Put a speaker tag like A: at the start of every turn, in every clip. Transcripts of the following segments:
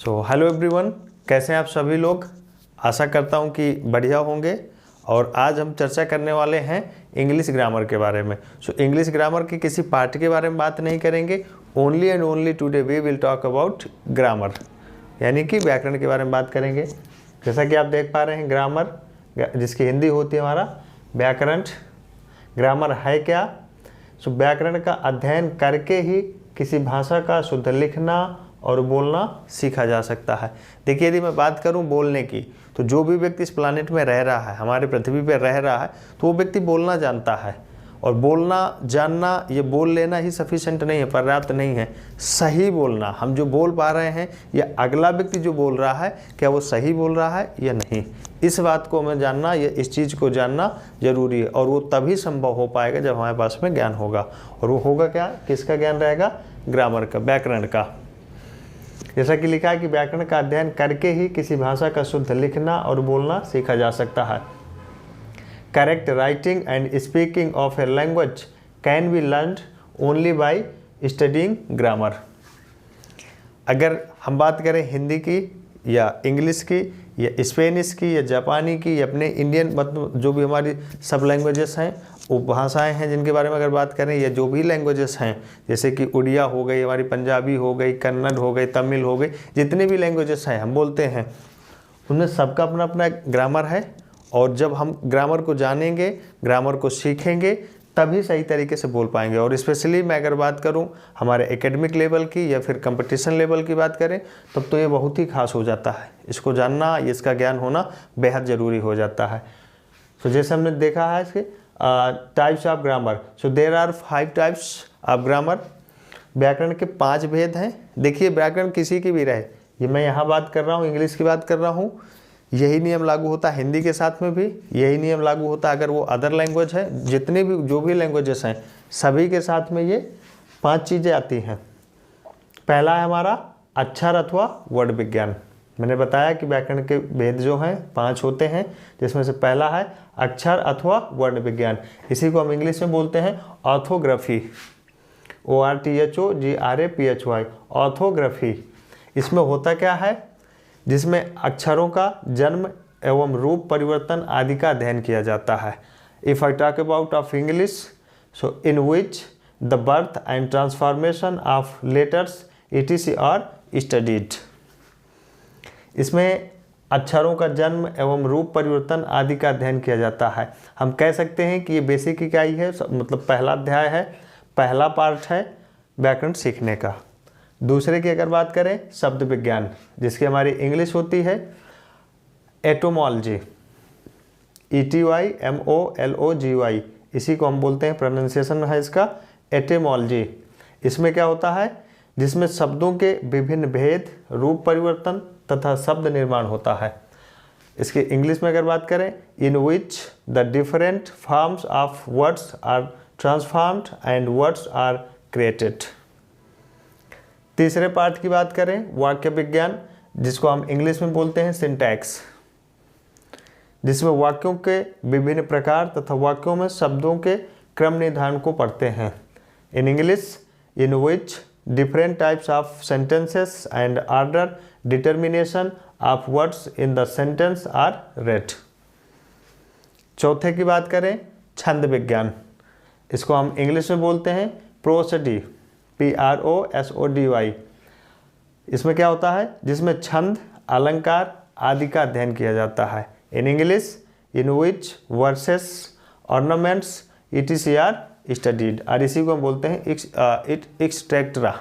A: So hello everyone, कैसे हैं आप सभी लोग। आशा करता हूं कि बढ़िया होंगे। और आज हम चर्चा करने वाले हैं इंग्लिश ग्रामर के बारे में। इंग्लिश ग्रामर के किसी पार्ट के बारे में बात नहीं करेंगे। Only and only today we will talk about grammar, यानी कि व्याकरण के बारे में बात करेंगे। जैसा कि आप देख पा रहे हैं, ग्रामर जिसकी हिंदी होती है हमारा व्याकरण। ग्रामर है क्या? व्याकरण का अध्ययन करके ही किसी भाषा का शुद्ध लिखना और बोलना सीखा जा सकता है। देखिए, यदि मैं बात करूं बोलने की, तो जो भी व्यक्ति इस प्लानेट में रह रहा है, हमारे पृथ्वी पर रह रहा है, तो वो व्यक्ति बोलना जानता है। और बोलना जानना, ये बोल लेना ही सफिशेंट नहीं है, पर्याप्त नहीं है। सही बोलना, हम जो बोल पा रहे हैं या अगला व्यक्ति जो बोल रहा है, क्या वो सही बोल रहा है या नहीं, इस बात को हमें जानना, या इस चीज़ को जानना जरूरी है। और वो तभी संभव हो पाएगा जब हमारे पास में ज्ञान होगा। और वो होगा क्या? किसका ज्ञान रहेगा? ग्रामर का, व्याकरण का। जैसा कि लिखा है कि व्याकरण का अध्ययन करके ही किसी भाषा का शुद्ध लिखना और बोलना सीखा जा सकता है। Correct writing and speaking of a language can be learned only by studying grammar. अगर हम बात करें हिंदी की या इंग्लिश की या स्पेनिश की या जापानी की या अपने इंडियन, मतलब जो भी हमारी सब लैंग्वेजेस हैं, उपभाषाएं हैं जिनके बारे में अगर बात करें, या जो भी लैंग्वेजेस हैं, जैसे कि उड़िया हो गई, हमारी पंजाबी हो गई, कन्नड़ हो गई, तमिल हो गई, जितने भी लैंग्वेजेस हैं हम बोलते हैं, उनमें सबका अपना अपना ग्रामर है। और जब हम ग्रामर को जानेंगे, ग्रामर को सीखेंगे, तभी सही तरीके से बोल पाएंगे। और स्पेशली मैं अगर बात करूं हमारे एकेडमिक लेवल की या फिर कंपटीशन लेवल की बात करें, तब तो ये बहुत ही खास हो जाता है। इसको जानना, इसका ज्ञान होना बेहद ज़रूरी हो जाता है। जैसे हमने देखा है इसके types of grammar. There are 5 types of grammar. व्याकरण के 5 भेद हैं। देखिए, व्याकरण किसी की भी रहे, ये मैं यहाँ बात कर रहा हूँ, इंग्लिश की बात कर रहा हूँ, यही नियम लागू होता है हिंदी के साथ में भी, यही नियम लागू होता है अगर वो अदर लैंग्वेज है। जितने भी जो भी लैंग्वेजेस हैं, सभी के साथ में ये 5 चीज़ें आती हैं। पहला है हमारा अक्षर अथवा वर्ड विज्ञान। मैंने बताया कि व्याकरण के भेद जो हैं 5 होते हैं, जिसमें से पहला है अक्षर अथवा वर्ण विज्ञान। इसी को हम इंग्लिश में बोलते हैं ऑर्थोग्राफी, ORTHOGRAPHY, ऑर्थोग्राफी। इसमें होता क्या है? जिसमें अक्षरों का जन्म एवं रूप परिवर्तन आदि का अध्ययन किया जाता है। If I talk about of English, so in which the birth and transformation of letters etc are studied. इसमें अक्षरों का जन्म एवं रूप परिवर्तन आदि का अध्ययन किया जाता है। हम कह सकते हैं कि ये बेसिक इकाई है, मतलब पहला अध्याय है, पहला पार्ट है व्याकरण सीखने का। दूसरे की अगर बात करें, शब्द विज्ञान, जिसकी हमारी इंग्लिश होती है एटोमोलॉजी, ETYMOLOGY। इसी को हम बोलते हैं, प्रोनाउंसिएशन है इसका एटोमोलॉजी। इसमें क्या होता है? जिसमें शब्दों के विभिन्न भेद, रूप परिवर्तन तथा शब्द निर्माण होता है। इसके इंग्लिश में अगर बात करें, in which the different forms of words are transformed and words are created. तीसरे पार्ट की बात करें, वाक्य विज्ञान, जिसको हम इंग्लिश में बोलते हैं सिंटैक्स, जिसमें वाक्यों के विभिन्न प्रकार तथा वाक्यों में शब्दों के क्रम निर्धारण को पढ़ते हैं। इन English, in which different types of sentences and order determination of words in the sentence are read। चौथे की बात करें, छंद विज्ञान, इसको हम इंग्लिश में बोलते हैं प्रोसोडी, PROSODY। इसमें क्या होता है? जिसमें छंद, अलंकार आदि का अध्ययन किया जाता है। In English, in which verses ornaments etc are studied. और इसी को हम बोलते हैं एक्सट्रैक्टरा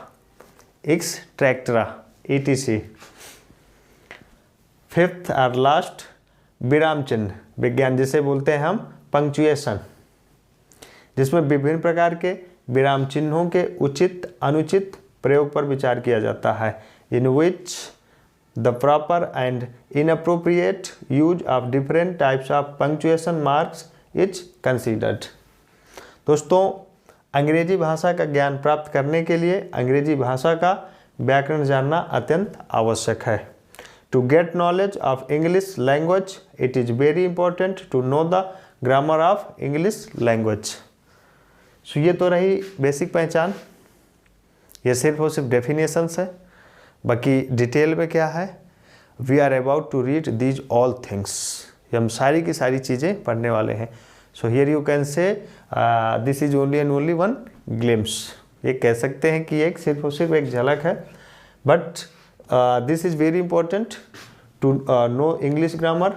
A: etc। फिफ्थ और लास्ट, विराम चिन्ह विज्ञान, जिसे बोलते हैं हम पंक्चुएशन, जिसमें विभिन्न प्रकार के विराम चिन्हों के उचित अनुचित प्रयोग पर विचार किया जाता है। In which the proper and inappropriate use of different types of punctuation marks is considered. दोस्तों, अंग्रेजी भाषा का ज्ञान प्राप्त करने के लिए अंग्रेजी भाषा का व्याकरण जानना अत्यंत आवश्यक है। To get knowledge of English language, it is very important to know the grammar of English language. ये तो रही बेसिक पहचान, ये सिर्फ और सिर्फ डेफिनेशंस है। बाकी डिटेल में क्या है, we are about to read these all things, हम सारी की सारी चीज़ें पढ़ने वाले हैं। So here you can say this is only and only one glimpse, ये कह सकते हैं कि एक सिर्फ और सिर्फ एक झलक है, but this is very important to know English grammar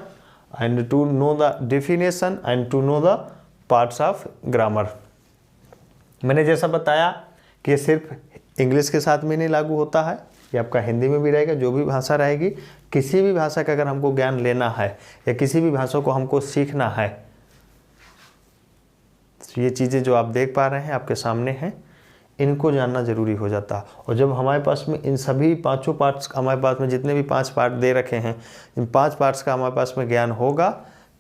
A: and to know the definition and to know the parts of grammar. मैंने जैसा बताया कि ये सिर्फ इंग्लिश के साथ में नहीं लागू होता है, ये आपका हिंदी में भी रहेगा। जो भी भाषा रहेगी, किसी भी भाषा का अगर हमको ज्ञान लेना है या किसी भी भाषा को हमको सीखना है, तो ये चीज़ें जो आप देख पा रहे हैं आपके सामने हैं, इनको जानना ज़रूरी हो जाता है। और जब हमारे पास में इन सभी पांचों पार्ट्स, हमारे पास में जितने भी 5 पार्ट दे रखे हैं, इन 5 पार्ट्स का हमारे पास में ज्ञान होगा,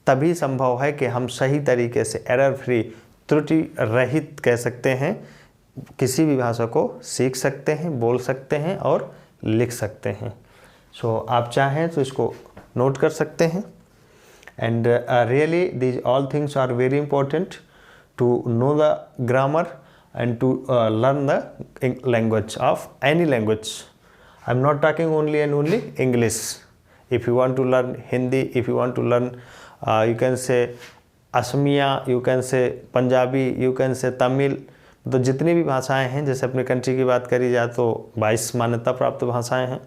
A: तभी संभव है कि हम सही तरीके से एरर फ्री, त्रुटि रहित कह सकते हैं, किसी भी भाषा को सीख सकते हैं, बोल सकते हैं और लिख सकते हैं। सो आप चाहें तो इसको नोट कर सकते हैं। And really these all things are very important to know the grammar and to learn the language of any language. I'm not talking only and only English. If you want to learn Hindi, if you want to learn you can say Asamiya, you can say Punjabi, you can say Tamil, तो जितनी भी भाषाएं हैं, जैसे अपने country की बात करी जाए तो 22 मान्यता प्राप्त भाषाएं हैं,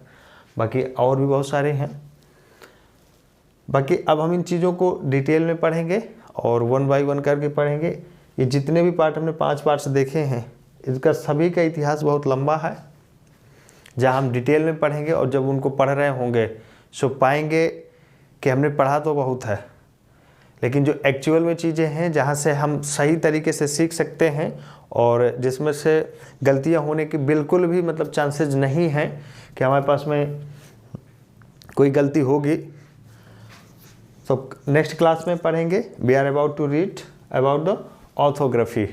A: बाकी और भी बहुत सारे हैं। बाकी अब हम इन चीज़ों को डिटेल में पढ़ेंगे और 1 बाय 1 करके पढ़ेंगे। ये जितने भी पार्ट हमने 5 पार्ट्स देखे हैं, इसका सभी का इतिहास बहुत लंबा है, जहाँ हम डिटेल में पढ़ेंगे। और जब उनको पढ़ रहे होंगे सो पाएंगे कि हमने पढ़ा तो बहुत है, लेकिन जो एक्चुअल में चीज़ें हैं जहाँ से हम सही तरीके से सीख सकते हैं और जिसमें से गलतियाँ होने की बिल्कुल भी मतलब चांसेस नहीं हैं कि हमारे पास में कोई गलती होगी, तो नेक्स्ट क्लास में पढ़ेंगे। We are about to read about the orthography.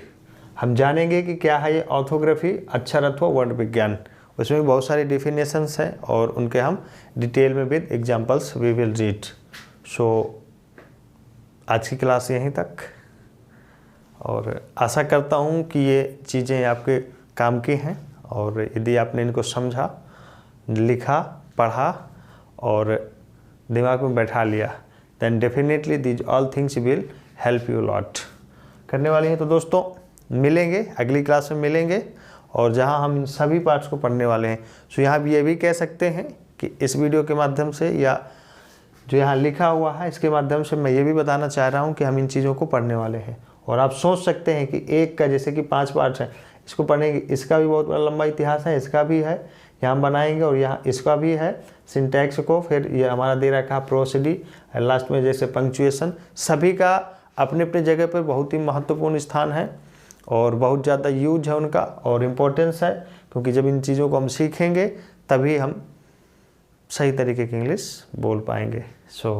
A: हम जानेंगे कि क्या है ये ऑर्थोग्राफी, अक्षर अथवा वर्ण विज्ञान। उसमें भी बहुत सारी डेफिनेशंस हैं और उनके हम डिटेल में with examples we will read. So आज की क्लास यहीं तक, और आशा करता हूँ कि ये चीज़ें आपके काम की हैं, और यदि आपने इनको समझा, लिखा, पढ़ा और दिमाग में बैठा लिया, then definitely these all things will help you lot करने वाली हैं। तो दोस्तों मिलेंगे, अगली क्लास में मिलेंगे, और जहां हम इन सभी पार्ट्स को पढ़ने वाले हैं। सो यहाँ भी ये भी कह सकते हैं कि इस वीडियो के माध्यम से या जो यहाँ लिखा हुआ है इसके माध्यम से मैं ये भी बताना चाह रहा हूँ कि हम इन चीज़ों को पढ़ने वाले हैं। और आप सोच सकते हैं कि एक का जैसे कि 5 पार्ट्स हैं, इसको पढ़ेंगे, इसका भी बहुत लंबा इतिहास है, इसका भी है, यहाँ बनाएंगे, और यहाँ इसका भी है, सिंटैक्स को, फिर ये हमारा दे रखा प्रोसीडी, लास्ट में जैसे पंक्चुएशन, सभी का अपने अपने जगह पर बहुत ही महत्वपूर्ण स्थान है और बहुत ज़्यादा यूज है उनका और इम्पोर्टेंस है, क्योंकि जब इन चीज़ों को हम सीखेंगे तभी हम सही तरीके की इंग्लिश बोल पाएंगे। सो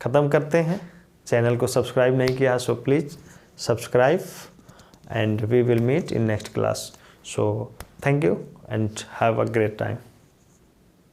A: ख़त्म करते हैं। चैनल को सब्सक्राइब नहीं किया so please subscribe, and we will meet in next class. So thank you and have a great time.